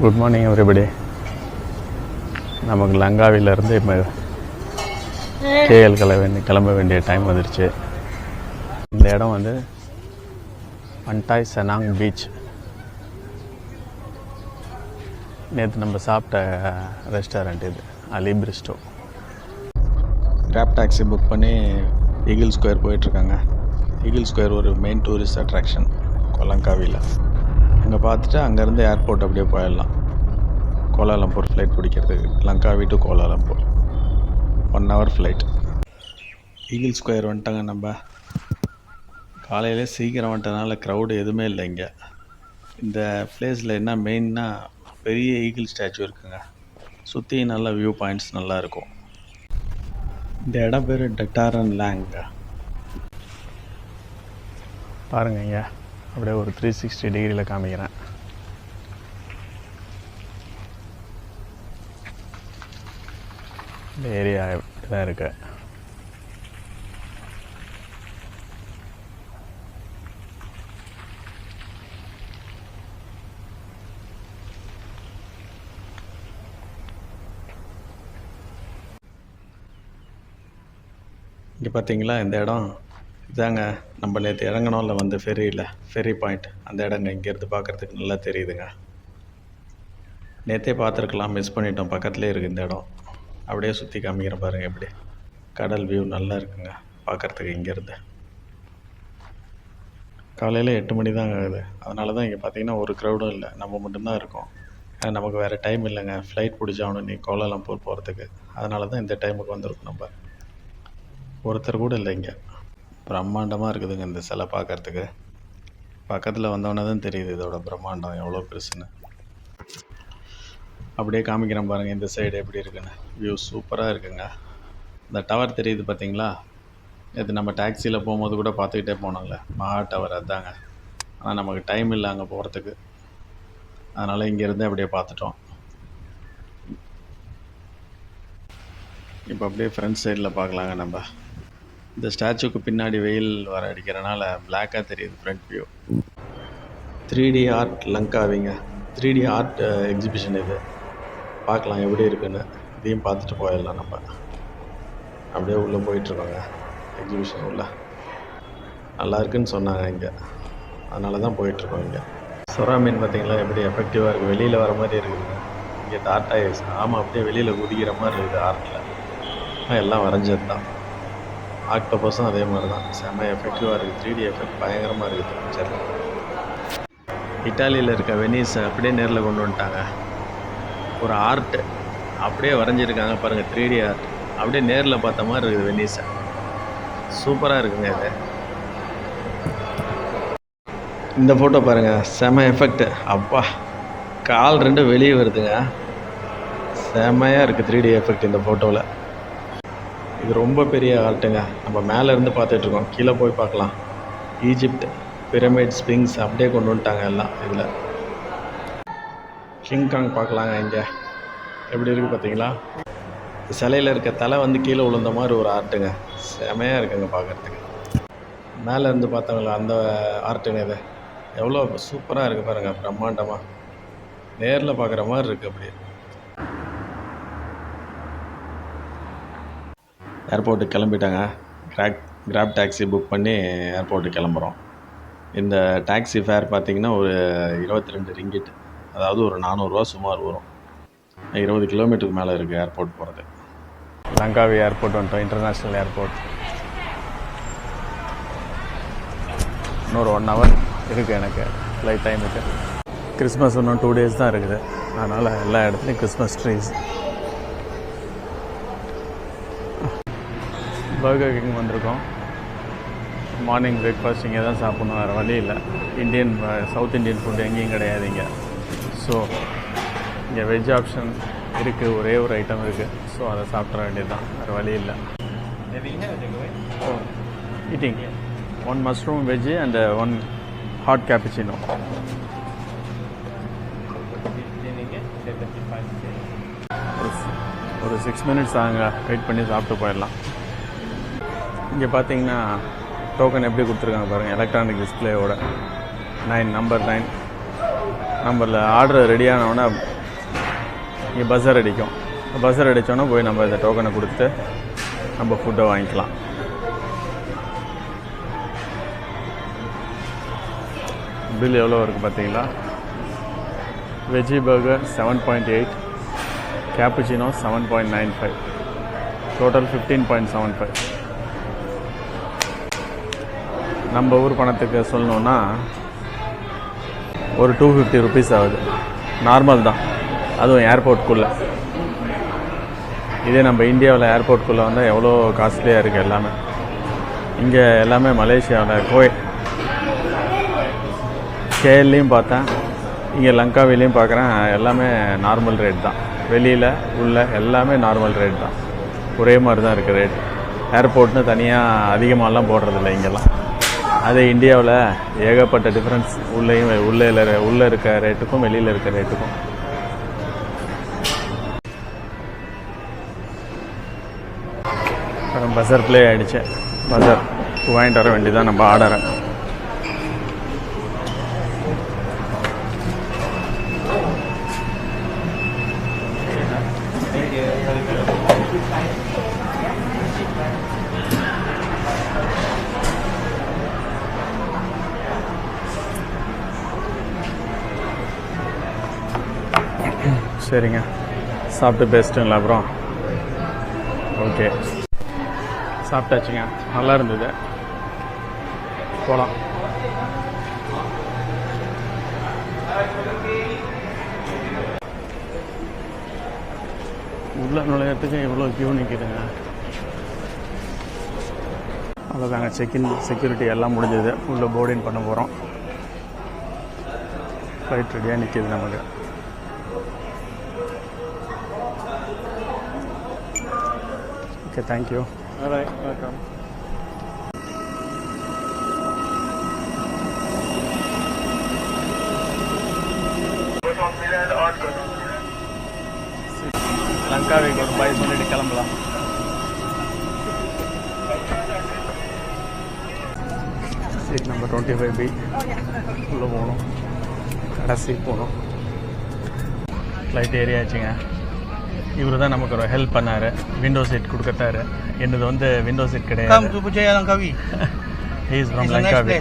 Good morning everybody. நமக்கு லங்காவிலேருந்து இப்போ KL கிளம்ப வேண்டிய டைம் வந்துடுச்சு. இந்த இடம் வந்து பண்டாய் செனாங் பீச். நேற்று நம்ம சாப்பிட்ட ரெஸ்டாரண்ட் இது அலி பிரிஸ்டோ. கிராப் டாக்ஸி புக் பண்ணி ஈகிள் ஸ்கொயர் போயிட்டுருக்காங்க. ஈகிள் ஸ்கொயர் ஒரு மெயின் டூரிஸ்ட் அட்ராக்ஷன் லங்காவியில். அங்கே பார்த்துட்டு அங்கேருந்து ஏர்போர்ட் அப்படியே போயிடலாம். கோலாலம்பூர் ஃப்ளைட் பிடிக்கிறதுக்கு, Langkawi to Kuala Lumpur 1 hour flight. Eagle square வந்துட்டாங்க. நம்ம காலையிலே சீக்கிரம் வந்துட்டனால க்ரௌடு எதுவுமே இல்லை இங்கே. இந்த பிளேஸில் என்ன மெயின்னா பெரிய ஈகிள் ஸ்டாச்சு இருக்குங்க. சுற்றி நல்ல வியூ பாயிண்ட்ஸ் நல்லாயிருக்கும். இந்த இடம் பேர் டட்டாரன் லேங்க. பாருங்க ஐயா, அப்படியே ஒரு 360 டிகிரியில் காமிக்கிறேன். இந்த ஏரியா தான் இருக்கு. இங்கே பார்த்தீங்களா, இந்த இடம் இதாங்க நம்ம நேற்று இறங்கணும்ல வந்து ஃபெரி பாயிண்ட். அந்த இடங்க இங்கேருந்து பார்க்குறதுக்கு நல்லா தெரியுதுங்க. நேற்றே பார்த்துருக்கலாம், மிஸ் பண்ணிட்டோம். பக்கத்துலேயே இருக்குது இந்த இடம். அப்படியே சுற்றி காமிக்கிற பாருங்கள். எப்படி கடல் வியூ நல்லா இருக்குங்க பார்க்குறதுக்கு இங்கேருந்து. காலையில் 8 மணி தாங்க ஆகுது. அதனால தான் இங்கே பார்த்தீங்கன்னா ஒரு க்ரௌடும் இல்லை, நம்ம மட்டும்தான் இருக்கோம். நமக்கு வேறு டைம் இல்லைங்க, ஃப்ளைட் பிடிச்சாகணும் நீ கோலாலம்பூர் போகிறதுக்கு. அதனால தான் இந்த டைமுக்கு வந்திருக்கோம். நம்ம ஒருத்தர் கூட இல்லை இங்கே. பிரம்மாண்டமாக இருக்குதுங்க இந்த சிலை பார்க்குறதுக்கு. பக்கத்தில் வந்தோன்னே தான் தெரியுது இதோட பிரம்மாண்டம் எவ்வளோ பெருசுன்னு. அப்படியே காமிக்கிறேன் பாருங்கள் இந்த சைடு எப்படி இருக்குன்னு. வியூ சூப்பராக இருக்குங்க. இந்த டவர் தெரியுது பார்த்தீங்களா, இது நம்ம டாக்ஸியில் போகும்போது கூட பார்த்துக்கிட்டே போனோம்ல, மகா டவர் அதாங்க. ஆனால் நமக்கு டைம் இல்லை அங்கே போகிறதுக்கு, அதனால் இங்கேருந்தே அப்படியே பார்த்துட்டோம். இப்போ அப்படியே ஃப்ரண்ட் சைடில் பார்க்கலாங்க. நம்ம இந்த ஸ்டாச்சுக்கு பின்னாடி வெயில் வர அடிக்கிறனால பிளாக்காக தெரியுது ஃப்ரண்ட் வியூ. 3D ஆர்ட் லங்காவிங்க. 3D ஆர்ட் எக்ஸிபிஷன் இது. பார்க்கலாம் எப்படி இருக்குன்னு. இதையும் பார்த்துட்டு போயிடலாம். நம்ம அப்படியே உள்ளே போயிட்டுருக்கோங்க எக்ஸிபிஷன் உள்ள. நல்லா இருக்குன்னு சொன்னாங்க இங்கே, அதனால தான் போயிட்டுருக்கோம். இங்கே சுறா மீன் பார்த்தீங்களா எப்படி எஃபெக்டிவாக இருக்குது. வெளியில் வர மாதிரி இருக்குதுங்க. இங்கே டாட்டா ஏஸ். ஆமாம், அப்படியே வெளியில் குதிக்கிற மாதிரி இருக்குது ஆர்ட்டில். எல்லாம் வரைஞ்சது தான். ஆக்டோபஸும் அதே மாதிரி தான். செம்ம எஃபெக்டிவாக இருக்குது. 3D எஃபெக்ட் பயங்கரமாக இருக்குது பிக்சரில். இட்டாலியில் இருக்க வெனிஸை அப்படியே நேரில் கொண்டு வந்துட்டாங்க. ஒரு ஆர்ட்டு அப்படியே வரைஞ்சிருக்காங்க பாருங்கள். 3D ஆர்ட் அப்படியே நேரில் பார்த்த மாதிரி இருக்குது வெனிஸை. சூப்பராக இருக்குங்க இது. இந்த ஃபோட்டோ பாருங்கள், செம எஃபெக்ட். அப்பா, கால் 2 வெளியே வருதுங்க. செம்மையாக இருக்குது 3D எஃபெக்ட் இந்த ஃபோட்டோவில். இது ரொம்ப பெரிய ஆர்ட்டுங்க. நம்ம மேலே இருந்து பார்த்துட்ருக்கோம், கீழே போய் பார்க்கலாம். ஈஜிப்ட் பிரமிட், ஸ்பிங்ஸ் அப்படியே கொண்டு வந்துட்டாங்க எல்லாம். இதில் கிங்காங் பார்க்கலாங்க. இங்கே எப்படி இருக்குது பார்த்தீங்களா. சிலையில் இருக்க தலை வந்து கீழே விழுந்த மாதிரி ஒரு ஆர்ட்டுங்க. செமையாக இருக்குங்க பார்க்குறதுக்கு. மேலே இருந்து பார்த்தவங்களா அந்த ஆர்ட்டுங்க. இது எவ்வளோ சூப்பராக இருக்குது பாருங்கள், பிரம்மாண்டமாக நேரில் பார்க்குற மாதிரி இருக்குது. அப்படியே ஏர்போர்ட்டுக்கு கிளம்பிட்டாங்க. கிராப் டாக்ஸி புக் பண்ணி ஏர்போர்ட்டுக்கு கிளம்புறோம். இந்த டாக்ஸி ஃபேர் பார்த்திங்கன்னா ஒரு 22 ரிங்கிட், அதாவது ஒரு 400 ரூபா சுமார் வரும். 20 கிலோமீட்டருக்கு மேலே இருக்குது ஏர்போர்ட் போகிறது. லங்காவி ஏர்போர்ட் வந்துட்டோம், இன்டர்நேஷ்னல் ஏர்போர்ட். இன்னொரு 1 hour இருக்குது எனக்கு ஃப்ளைட் டைமுக்கு. கிறிஸ்மஸ் இன்னும் 2 days தான் இருக்குது. அதனால் எல்லா இடத்துலையும் கிறிஸ்மஸ் ட்ரீஸ். பர்கர் கிங் வந்திருக்கோம். மார்னிங் பிரேக்ஃபாஸ்ட் இங்கே தான் சாப்பிட்ணும், வேறு வழி இல்லை. சவுத் இண்டியன் ஃபுட் எங்கேயும் கிடையாது இங்கே. ஸோ இங்கே வெஜ் ஆப்ஷன் இருக்குது, ஒரே ஒரு ஐட்டம் இருக்குது. ஸோ அதை சாப்பிட்ற வேண்டியது தான், வேறு வழி இல்லை. Eating 1 mushroom veg and 1 hot cappuccino. ஒரு 6 minutes அங்கே வெயிட் பண்ணி சாப்பிட்டு போயிடலாம். இங்கே பார்த்தீங்கன்னா டோக்கன் எப்படி கொடுத்துருக்காங்க பாருங்கள், எலக்ட்ரானிக் டிஸ்பிளேயோட. நம்பர் 9 நம்பரில் ஆர்டர் ரெடியானவுடனே இங்கே பஸ்ஸர் அடிக்கும். பஸ்ஸர் அடித்தோன்னா போய் நம்ம இந்த டோக்கனை கொடுத்துட்டு நம்ம ஃபுட்டை வாங்கிக்கலாம். பில் எவ்வளோ இருக்குது பார்த்தீங்களா? Veggie burger 7.8, cappuccino 7.95, total 15.75. நம்ம ஊர் பணத்துக்கு சொல்லணுன்னா ஒரு 250 ருபீஸ் ஆகுது. நார்மல் தான், அதுவும் ஏர்போர்ட்குள்ளே. இதே நம்ம இந்தியாவில் ஏர்போர்ட்குள்ளே வந்தால் எவ்வளோ காஸ்ட்லியாக இருக்குது எல்லாமே. இங்கே எல்லாமே மலேசியாவில் கேஎல்லையும் பார்த்தேன், இங்கே லங்காவிலையும் பார்க்குறேன், எல்லாமே நார்மல் ரேட் தான். வெளியில் உள்ள எல்லாமே நார்மல் ரேட் தான், ஒரே மாதிரி தான் இருக்குது ரேட். ஏர்போர்ட்னு தனியாக அதிகமாகலாம் போடுறதில்ல இங்கெல்லாம். அதே இந்தியாவில் ஏகப்பட்ட டிஃப்ரென்ஸ், உள்ளே இருக்க ரேட்டுக்கும் வெளியில் இருக்க ரேட்டுக்கும். பஸ்ஸர் ப்ளே ஆகிடுச்சு. பஸ்ஸர் வாங்கிட்டு வர வேண்டியதான் நம்ம ஆர்டரை. சரிங்க, சாப்பிட்டு பேசிட்டுங்களா? அப்புறம் ஓகே, சாப்பிட்டாச்சுங்க, நல்லா இருந்தது. போகலாம். உள்ள நுழையத்துக்கு எவ்வளோ கியூ நிற்கிதுங்க. அவ்வளோதாங்க, செக்யூரிட்டி எல்லாம் முடிஞ்சது. உள்ள போர்டிங் பண்ண போகிறோம். ஃப்ளைட் ரெடியாக நிற்கிது நமக்கு. Okay, thank you. All right, welcome. லங்காவிக்கு ஒரு பாய் சொல்லிட்டு கிளம்பலாம். சீட் நம்பர் 25B உள்ளே போகணும், கடைசி போகணும். ஃப்ளைட் ஏறியாச்சுங்க. இவர் தான் நமக்கு ஒரு ஹெல்ப் பண்ணார், விண்டோ சீட் கொடுக்கட்டாரு. என்னது வந்து விண்டோ சீட் கிடையாது. He is from Langkawi.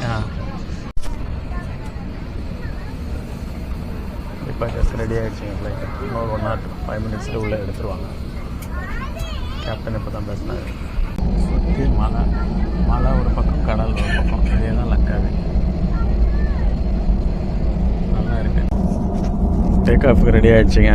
இப்போ ஜஸ்ட் ரெடி ஆகிடுச்சிங்க ஃப்ளைட். இன்னொரு 1 or 5 minutes உள்ளே எடுத்துருவாங்க. கேப்டன் இப்போ தான் பேசினார். சுற்றி மழை ஒரு பக்கம், கடல் ஒரு பக்கம். இதே தான் லங்காவி. நல்லா இருக்கு. Take ஆஃப்க்கு ready ஆகிடுச்சிங்க.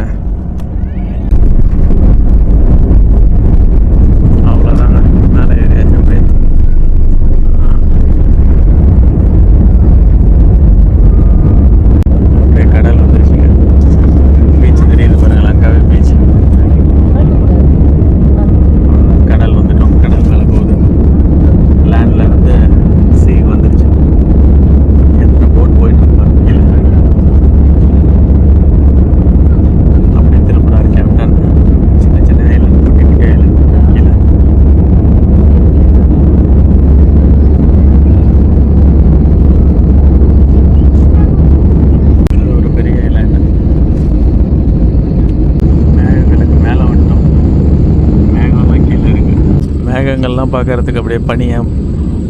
மேகங்கள்லாம் பார்க்கறதுக்கு அப்படியே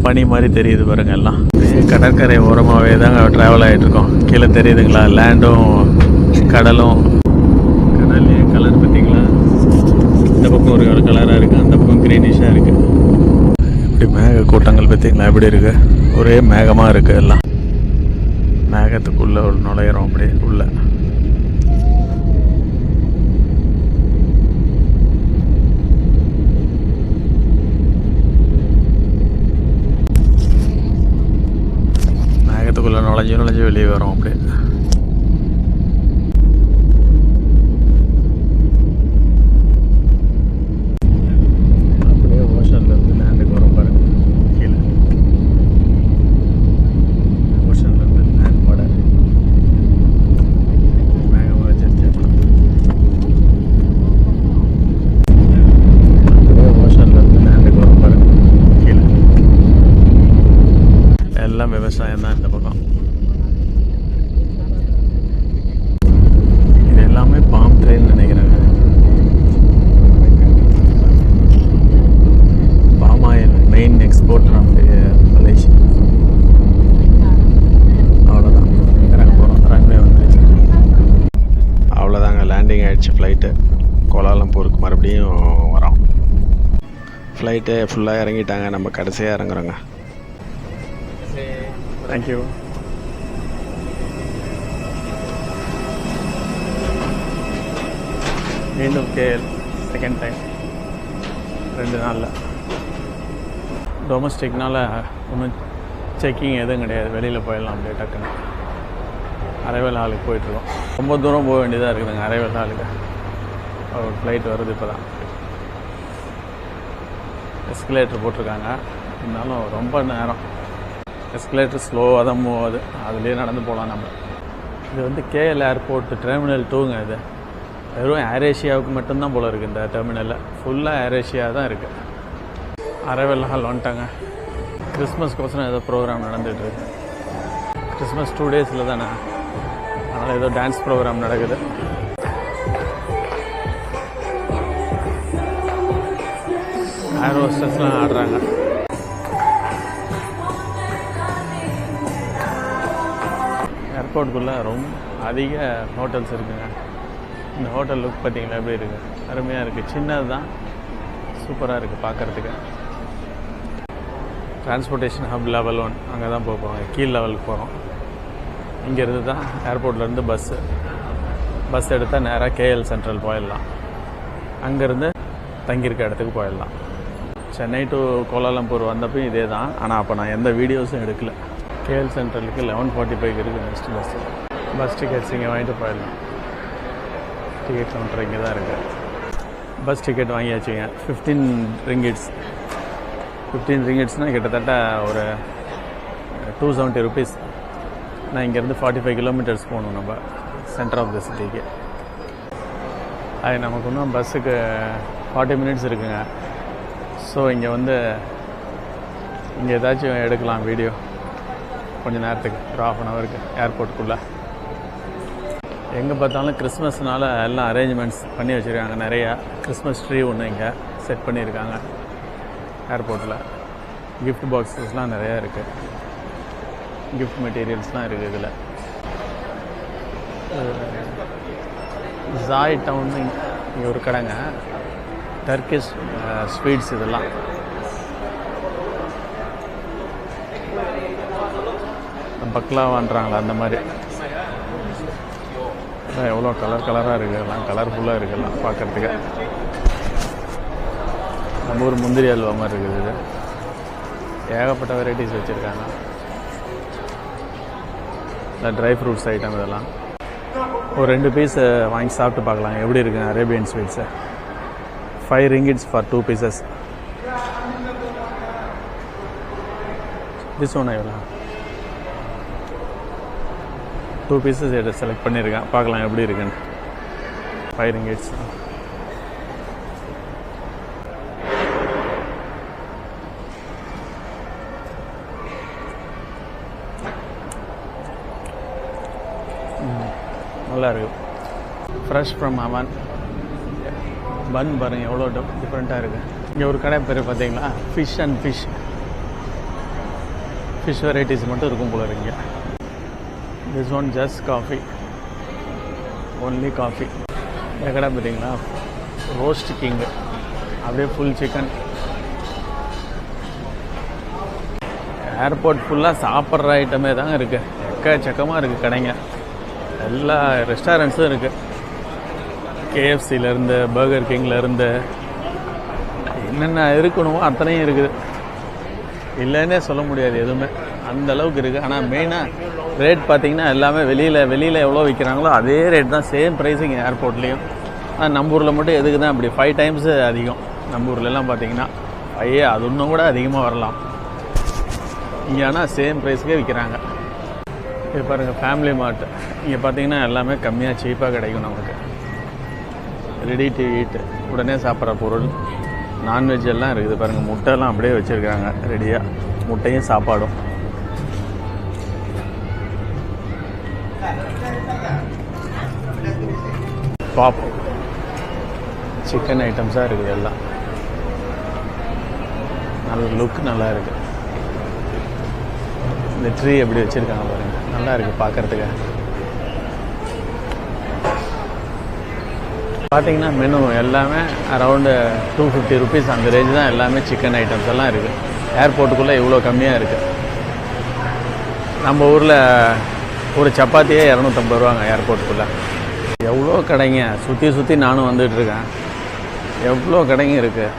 பனி மாதிரி தெரியுது பாருங்க. எல்லாம் கடற்கரை ஓரமாகவே தாங்க ட்ராவல் ஆகிட்ருக்கோம். கீழே தெரியுதுங்களா லேண்டும் கடலும். கடல்லே கலர் பார்த்தீங்களா? இந்த பக்கம் ஒரு கலராக இருக்குது, அந்த பக்கம் க்ரீனிஷாக இருக்குது. இப்படி மேக கூட்டங்கள் பார்த்தீங்களா எப்படி இருக்குது? ஒரே மேகமாக இருக்குது. எல்லாம் மேகத்துக்குள்ளே ஒரு நுழையிறோம் அப்படியே உள்ள. மேகத்துக்குள்ளே நுழைஞ்சு வெளியே வரோம் அப்படியே. அப்படியே ஓஷன்லேருந்து லேண்டுக்கு வரும் பாருங்க. கீழே ஓஷன்லேருந்து லேண்ட் பட மேகமாக வச்சிருச்சு. அப்படியே ஓஷன்லேருந்து லேண்டுக்கு வரும் பாருங்க. கீழே எல்லாம் விவசாயம் தான் இந்த பக்கம். இது எல்லாமே பாம் ட்ரெயின் நினைக்கிறாங்க. ஃப்ளைட்டே ஃபுல்லாக இறங்கிட்டாங்க, நம்ம கடைசியாக இறங்குறோங்க. தேங்க்யூ. மீண்டும் கேஎல் செகண்ட் டைம் 2 நாளில். டொமஸ்டிக்னால் ஒன்றும் செக்கிங் எதுவும் கிடையாது, வெளியில் போயிடலாம் அப்படியே டக்குன்னு. அரைவேல் ஹாலுக்கு போயிட்டுருக்கோம். ரொம்ப தூரம் போக வேண்டியதாக இருக்குதுங்க அரைவேல் ஹாலுக்கு. ஒரு ஃப்ளைட் வருது இப்போ தான். எஸ்கலேட்டர் போட்டிருக்காங்க, இருந்தாலும் ரொம்ப நேரம். எஸ்கலேட்டர் ஸ்லோவாக தான் மூவ் ஆகுது, அதுலேயே நடந்து போகலாம் நம்ம. இது வந்து கேஎல் ஏர்போர்ட் டெர்மினல் 2ங்க. இது வெறும் ஏர் ஏஷியாவுக்கு மட்டும்தான் போல் இருக்குது இந்த டெர்மினலில். ஃபுல்லாக ஏர் ஏஷியா தான் இருக்குது. அரைவேல் ஹால் வந்துட்டாங்க. கிறிஸ்மஸ்க்கோசரம் ஏதோ ப்ரோக்ராம் நடந்துகிட்ருக்கு. கிறிஸ்மஸ் 2 டேஸில் தானே, அதனால் ஏதோ டான்ஸ் ப்ரோக்ராம் நடக்குது. ஏர் ஹோஸ்டர்ஸ்லாம் ஆடுறாங்க. ஏர்போர்ட்டுக்குள்ளே ரொம்ப அதிக ஹோட்டல்ஸ் இருக்குங்க. இந்த ஹோட்டல் லுக் பார்த்தீங்களா எப்படி இருக்குது, அருமையாக இருக்குது. சின்னது தான், சூப்பராக இருக்குது பார்க்குறதுக்கு. டிரான்ஸ்போர்ட்டேஷன் ஹப் லெவல் 1 அங்கே தான் போக போகிறோம். கீழ் லெவலுக்கு போகிறோம். இங்கேருந்து தான் ஏர்போர்ட்லேருந்து பஸ் எடுத்தால் நேராக கேஎல் சென்ட்ரல் போயிடலாம். அங்கேருந்து தங்கியிருக்க இடத்துக்கு போயிடலாம். சென்னை டு கோலாலம்பூர் வந்தப்போ இதே தான், ஆனால் அப்போ நான் எந்த வீடியோஸும் எடுக்கல. கேஎல் சென்ட்ரலுக்கு 11:45 இருக்குது நெக்ஸ்ட் பஸ் டிக்கெட்ஸ் இங்கே வாங்கிட்டு போயிடலாம். டிக்கெட் கவுண்டர் இங்கே தான் இருக்குது. பஸ் டிக்கெட் வாங்கியாச்சுங்க. 15 ரிங்கிட்ஸ். 15 ரிங்கிட்ஸ்னால் கிட்டத்தட்ட ஒரு 270 ருபீஸ். நான் இங்கேருந்து 45 கிலோமீட்டர்ஸ் போகணும் நம்ம சென்டர் ஆஃப் த சிட்டிக்கு. அது நமக்கு இன்னும் பஸ்ஸுக்கு 40 மினிட்ஸ் இருக்குங்க. ஸோ இங்கே வந்து இங்கே ஏதாச்சும் எடுக்கலாம் வீடியோ கொஞ்சம் நேரத்துக்கு, ஒரு 1/2 ஹவருக்கு ஏர்போர்ட்டுக்குள்ளே. எங்கே பார்த்தாலும் கிறிஸ்மஸ்னால எல்லாம் அரேஞ்ச்மெண்ட்ஸ் பண்ணி வச்சுருக்காங்க. நிறையா கிறிஸ்மஸ் ட்ரீ ஒன்று இங்கே செட் பண்ணியிருக்காங்க ஏர்போர்ட்டில். கிஃப்ட் பாக்ஸஸ்லாம் நிறையா இருக்குது, கிஃப்ட் மெட்டீரியல்ஸ்லாம் இருக்குது இதில். ஜாய் டவுன் இங்கே ஒரு கடைங்க, டர்க்கிஷ் ஸ்வீட்ஸ் இதெல்லாம். பக்லாவான்றாங்களா அந்த மாதிரி. எவ்வளோ கலராக இருக்குது, எல்லாம் கலர்ஃபுல்லாக இருக்குல்லாம் பார்க்குறதுக்கு. நம்ம ஊர் முந்திரி அல்வா மாதிரி இருக்குது இது. ஏகப்பட்ட வெரைட்டிஸ் வச்சுருக்காங்க. இந்த ட்ரை ஃப்ரூட்ஸ் ஐட்டம் இதெல்லாம். ஒரு 2 பீஸ் வாங்கி சாப்பிட்டு பார்க்கலாம் எப்படி இருக்குங்க Arabian sweets. 5 ringgits for 2 pieces. This one எவ்வளோ? 2 pieces செலக்ட் பண்ணியிருக்கேன், பார்க்கலாம் எப்படி இருக்குன்னு. 5 ringgits. நல்லா இருக்கு. ஃப்ரெஷ் ஃப்ரம் அவன். பன் பாருங்கள் எவ்வளோ டிஃப்ரெண்ட்டாக இருக்குது. இங்கே ஒரு கடை பேர் பார்த்தீங்களா, ஃபிஷ் அண்ட் ஃபிஷ் வெரைட்டிஸ் மட்டும் இருக்கும் போல இருக்குங்க. This one just coffee, only coffee. இந்த கடை பார்த்தீங்களா, ரோஸ்ட் கிங்கு, அப்படியே ஃபுல் சிக்கன். ஏர்போர்ட் ஃபுல்லாக சாப்பிட்ற ஐட்டமே தாங்க இருக்குது. எக்கச்சக்கமாக இருக்குது கடைங்க. எல்லா ரெஸ்டாரண்ட்ஸும் இருக்குது. KFCலேருந்து பர்கர் கிங்லேருந்து என்னென்ன இருக்கணுமோ அத்தனையும் இருக்குது. இல்லைன்னே சொல்ல முடியாது எதுவுமே, அந்த அளவுக்கு இருக்குது. ஆனால் மெயினாக ரேட் பார்த்திங்கன்னா எல்லாமே வெளியில் எவ்வளோ விற்கிறாங்களோ அதே ரேட் தான், சேம் ப்ரைஸுங்க ஏர்போர்ட்லேயும். ஆனால் நம்ம ஊரில் மட்டும் எதுக்கு தான் அப்படி 5 times அதிகம். நம்ம ஊர்லெலாம் பார்த்திங்கன்னா அது இன்னும் கூட அதிகமாக வரலாம். இங்கே ஆனால் சேம் ப்ரைஸுக்கே விற்கிறாங்க. இது பாருங்கள் ஃபேமிலி மார்ட். இங்கே பார்த்திங்கன்னா எல்லாமே கம்மியாக சீப்பாக கிடைக்கும் நமக்கு. ரெடி டு ஈட், உடனே சாப்பிட்ற பொருள், நான்வெஜ் எல்லாம் இருக்குது பாருங்கள். முட்டைலாம் அப்படியே வச்சுருக்காங்க ரெடியாக, முட்டையும் சாப்பாடும். பாப் சிக்கன் ஐட்டம்ஸாக இருக்குது எல்லாம். நல்ல லுக் நல்லா இருக்குது. இந்த ட்ரீ எப்படி வச்சுருக்காங்க பாருங்கள், நல்லா இருக்குது பார்க்குறதுக்கு. பார்த்தீங்கன்னா மெனு எல்லாமே அரௌண்டு 250 ருபீஸ் அந்த ரேஞ்ச் தான். எல்லாமே சிக்கன் ஐட்டம்ஸ் எல்லாம் இருக்குது. ஏர்போர்ட்டுக்குள்ளே இவ்வளோ கம்மியாக இருக்குது. நம்ம ஊரில் ஒரு சப்பாத்தியே 250 ரூபாங்க ஏர்போர்ட்டுக்குள்ளே. எவ்வளோ கடைங்க சுற்றி சுற்றி நானும் வந்துட்டுருக்கேன். எவ்வளோ கடைங்க இருக்குது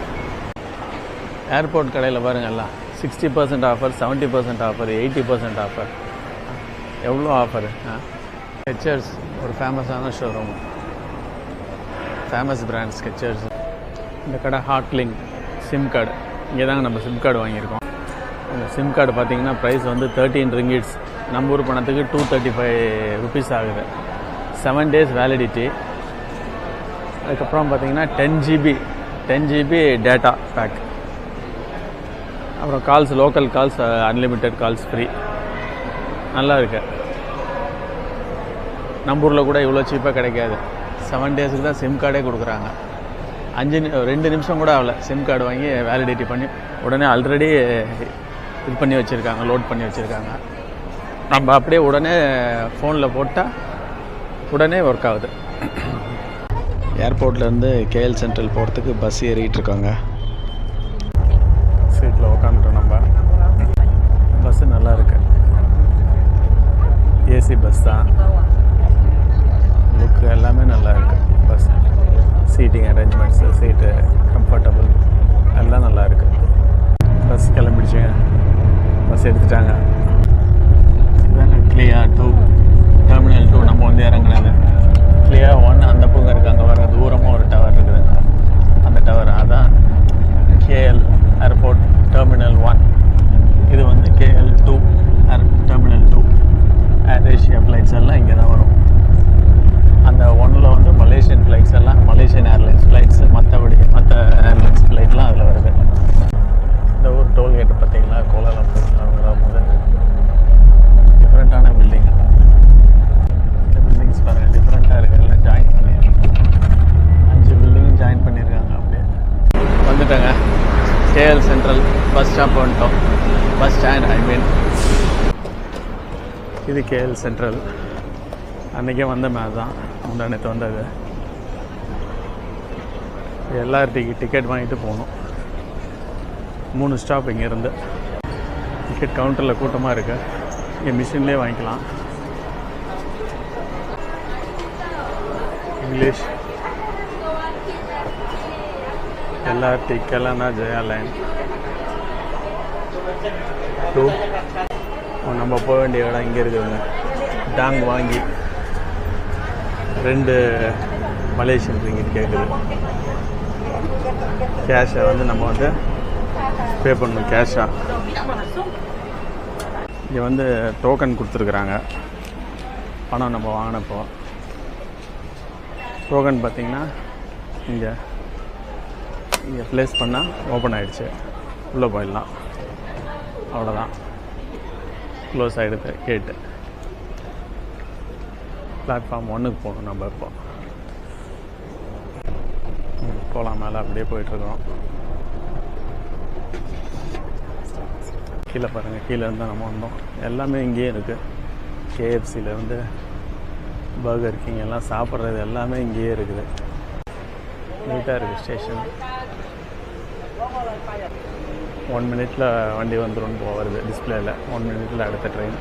ஏர்போர்ட் கடையில் பாருங்கள். எல்லாம் 60% ஆஃபர், 70% ஆஃபர், 80% ஆஃபர். எவ்வளோ ஆஃபரு. ஸ்கெச்சர்ஸ் ஒரு ஃபேமஸான ஷோரூம், ஃபேமஸ் பிராண்ட் ஸ்கெச்சர்ஸ். இந்த கடை ஹாட்லிங்க் சிம் கார்டு. இங்கே தாங்க நம்ம சிம் கார்டு வாங்கியிருக்கோம். இந்த சிம் கார்டு பார்த்தீங்கன்னா ப்ரைஸ் வந்து 13 ரிங்கிட்ஸ். நம்ம ஊர் பணத்துக்கு 235 ருபீஸ் ஆகுது. 7 days வேலிடிட்டி. அதுக்கப்புறம் பார்த்தீங்கன்னா 10 GB டேட்டா பேக். அப்புறம் calls, local calls, unlimited calls free. நல்லா இருக்கு. நம்ம ஊரில் கூட இவ்வளோ சீப்பாக கிடைக்காது. 7 daysக்கு தான் சிம் கார்டே கொடுக்குறாங்க. 2 நிமிஷம் கூட ஆகலை சிம் கார்டு வாங்கி வேலிடிட்டி பண்ணி உடனே ஆல்ரெடி இது பண்ணி வச்சுருக்காங்க, லோட் பண்ணி வச்சுருக்காங்க. நம்ம அப்படியே உடனே ஃபோனில் போட்டால் உடனே ஒர்க் ஆகுது. ஏர்போர்ட்லேருந்து கேஎல் சென்ட்ரல் போகிறதுக்கு பஸ் ஏறிக்கிட்டு இருக்காங்க. சீட்டில் உக்காந்துட்டோம் நம்ம. பஸ்ஸு நல்லா இருக்கு. ஏசி பஸ் தான். லுக்கு எல்லாமே நல்லா இருக்குது. பஸ் சீட்டிங் அரேஞ்ச்மெண்ட்ஸு, சீட்டு கம்ஃபர்டபுள் எல்லாம் நல்லா இருக்குது. பஸ் கிளம்பிடுச்சுங்க. பஸ் எடுத்துட்டாங்க. இதுதாங்க கிளியா 2 டெர்மினல் 2 நம்ம வந்து இறங்குனது. கிளியா 1 அந்த பக்கம் இருக்குது. அங்கே வர தூரமாக ஒரு டவர் இருக்குது. அந்த டவர் அதான் கேஎல் ஏர்போர்ட் டெர்மினல் 1. இது வந்து கேஎல் 2 டெர்மினல் 2. ஏர் ஏஷியா ஃப்ளைட்ஸ் எல்லாம் இங்கே தான் வரும். அந்த 1ல் வந்து மலேசியன் ஃப்ளைட்ஸ் எல்லாம், மலேசியன் ஏர்லைன்ஸ் ஃப்ளைட்ஸு, மற்றபடி மற்ற ஏர்லைன்ஸ் ஃப்ளைட்லாம் அதில் வருது. இந்த ஊர் டோல்கேட்டு பார்த்தீங்களா, கோலாலம்பூர் வரும்போது டிஃப்ரெண்ட்டான பில்டிங். இந்த பில்டிங்ஸ் பாருங்கள், டிஃப்ரெண்ட்டாக இருக்குது. எல்லாம் ஜாயின் பண்ணியிருக்காங்க. 5 பில்டிங்கும் ஜாயின் பண்ணியிருக்காங்க. அப்படியே வந்துட்டாங்க. கேஎல் சென்ட்ரல் பஸ் ஸ்டாப் வந்துட்டோம். பஸ் ஸ்டாண்ட் இது கேஎல் சென்ட்ரல். அன்றைக்கே வந்த மேலே தான், முந்தானத்து வந்தது. எல்லார்ட்டையும் டிக்கெட் வாங்கிட்டு போகணும். 3 ஸ்டாப் இங்கேருந்து. டிக்கெட் கவுண்டரில் கூட்டமாக இருக்குது. இங்கே மிஷின்லேயே வாங்கிக்கலாம். English LRT Kelana Jaya line 2. நம்ம போக வேண்டிய இடம் இங்கே இருக்குதுங்க. டாங் வாங்கி 2 மலேசியன் ரிங்கிட் கேட்குது. கேஷை வந்து நம்ம வந்து பே பண்ணணும். கேஷாக இங்கே வந்து டோக்கன் கொடுத்துருக்குறாங்க. பணம் நம்ம வாங்கினப்போ டோக்கன் பார்த்திங்கன்னா இங்கே ப்ளேஸ் பண்ணால் ஓப்பன் ஆகிடுச்சு. உள்ளே போயிடலாம். அவ்வளோதான். க்ளோஸ் ஆகிடுது கேட்டு. பிளாட்ஃபார்ம் 1க்கு போகணும் நம்ம. இப்போ போகலாம். மேலே அப்படியே போயிட்டுருக்கோம். கீழே பாருங்கள். கீழே இருந்தால் நம்ம வந்தோம். எல்லாமே இங்கேயே இருக்குது. KFCலேருந்து பர்கர் கிங் எல்லாம் சாப்பிட்றது எல்லாமே இங்கேயே இருக்குது. நீட்டாக இருக்குது ஸ்டேஷன். 1 minute வண்டி வந்துடும் போகிறது டிஸ்பிளேயில். 1 minute அடுத்த ட்ரெயின்.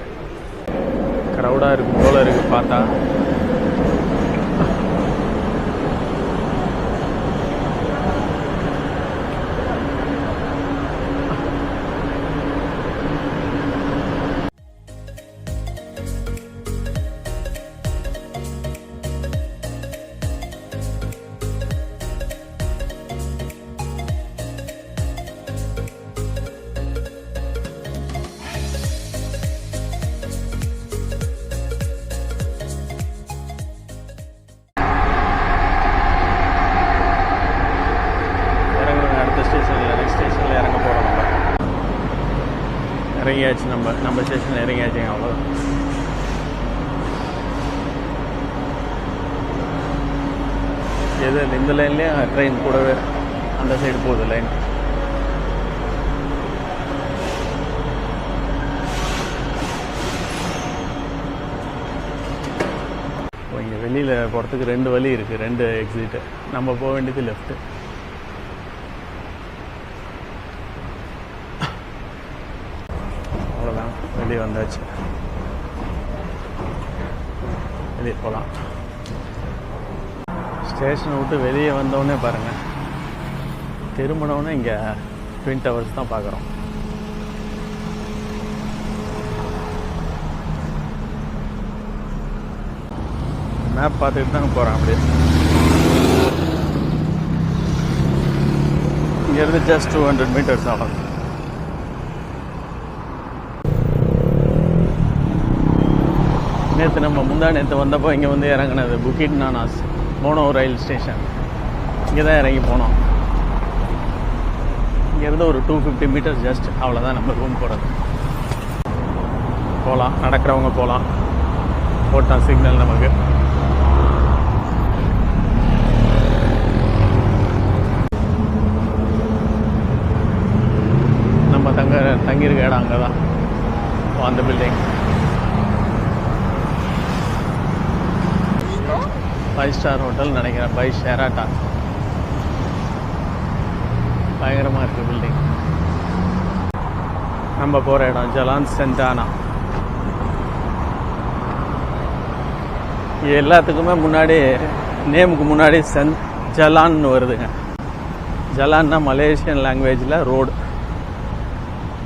க்ரௌடாக இருக்குது போல இருக்குது பார்த்தா. இறங்கியாச்சு. நம்ம ஸ்டேஷனில் இறங்கியாச்சுங்க. அவ்வளோ எது இந்த லைன்லேயே ட்ரெயின் கூடவே அந்த சைடு போகுது லைன். இங்கே வெளியில் போகிறதுக்கு 2 வழி இருக்குது. 2 எக்ஸிட்டு. நம்ம போக வேண்டியது லெஃப்ட்டு. அவ்வளோதான், வெளியே வந்தாச்சு. வெளியே போகலாம். ஸ்டேஷனை விட்டு வெளியே வந்தோடனே பாருங்கள், திரும்பினோடனே இங்கே ட்வின் டவர்ஸ் தான் பார்க்குறோம். மேப் பார்த்துக்கிட்டு தாங்க போகிறேன். அப்படியே இங்கேருந்து ஜஸ்ட் 200 மீட்டர்ஸ் ஆகும். நேற்று நம்ம நேற்று வந்தப்போ இங்கே வந்து இறங்கினது புக்கிட் நானாஸ் மோனோ ரயில் ஸ்டேஷன். இங்கே தான் இறங்கி போனோம். இங்கேருந்து ஒரு 250 மீட்டர்ஸ் ஜஸ்ட், அவ்வளோதான் நம்ம ரூம் போகிறது. போகலாம், நடக்கிறவங்க போகலாம். போட்டான் சிக்னல் நமக்கு. நம்ம தங்கியிருக்க இடம் அங்கே தான், அந்த பில்டிங். 5 ஸ்டார் ஹோட்டல் நினைக்கிறேன், பை ஷெராட்டன். பயங்கரமாக இருக்குது பில்டிங். நம்ம போகிற இடம் ஜலான் சென்டானா. எல்லாத்துக்குமே முன்னாடி நேமுக்கு முன்னாடி ஜலான்னு வருதுங்க. ஜலான்னா மலேசியன் லாங்குவேஜில் ரோடு.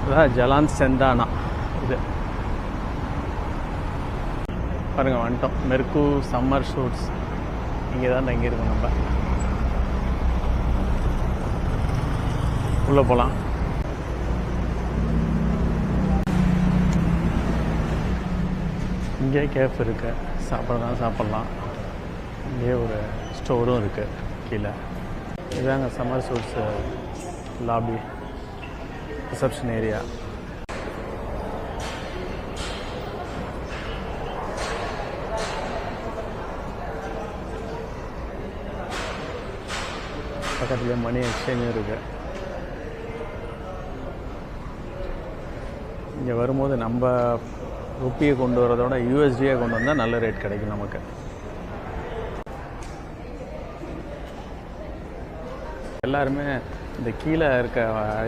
அதான் ஜலான் சென்டானா. இது பாருங்கள், வந்துட்டோம். மெர்கு சம்மர் ஷூட்ஸ் இங்கே தான் தங்கியிருக்கோம். நம்ம உள்ளே போகலாம். இங்கே கேஃப் இருக்குது, சாப்பிட்லாம். இங்கே ஒரு ஸ்டோரும் இருக்குது கீழே. இதாங்க summer shoots lobby, reception area. பக்கத்துலேயே மணி எக்ஸ்சேஞ்சும் இருக்குது. இங்கே வரும்போது நம்ம ருப்பியை கொண்டு வரதோட யூஎஸ்டியை கொண்டு வந்தால் நல்ல ரேட் கிடைக்கும் நமக்கு. எல்லாருமே இந்த கீழே இருக்க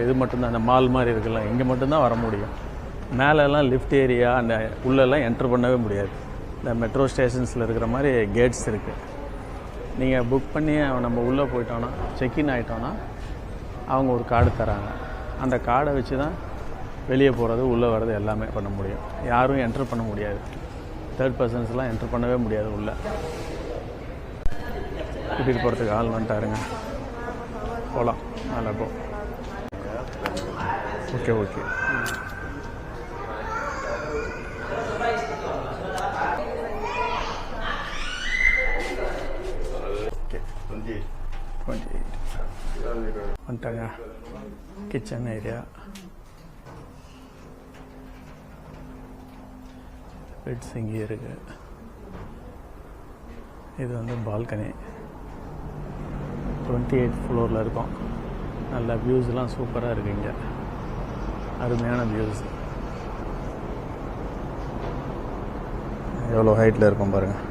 இது மட்டும்தான், இந்த மால் மாதிரி இருக்குல்ல, இங்கே மட்டும்தான் வர முடியும். மேலெல்லாம் லிஃப்ட் ஏரியா அந்த உள்ளெல்லாம் என்ட்ரு பண்ணவே முடியாது. இந்த மெட்ரோ ஸ்டேஷன்ஸில் இருக்கிற மாதிரி கேட்ஸ் இருக்குது. நீங்கள் புக் பண்ணி நம்ம உள்ளே போயிட்டோன்னா, செக்இன் ஆகிட்டோன்னா அவங்க ஒரு கார்டு தராங்க. அந்த கார்டை வச்சு தான் வெளியே போகிறது, உள்ளே வர்றது எல்லாமே பண்ண முடியும். யாரும் என்ட்ரு பண்ண முடியாது. தேர்ட் பர்சன்ஸ்லாம் என்ட்ரு பண்ணவே முடியாது உள்ளே. கூட்டிகிட்டு போகிறதுக்கு ஆள் வந்துட்டாருங்க. போகலாம், நல்லா போ. Okay okay. வந்துட்டாங்க. கிச்சன் ஏரியா, பெட்ஸ் இங்கே இருக்கு. இது வந்து பால்கனி. 28th ஃப்ளோரில் இருக்கும். நல்ல வியூஸ்லாம் சூப்பராக இருக்குது. இங்கே அருமையான வியூஸ். எவ்வளோ ஹைட்டில் இருக்கும் பாருங்கள்.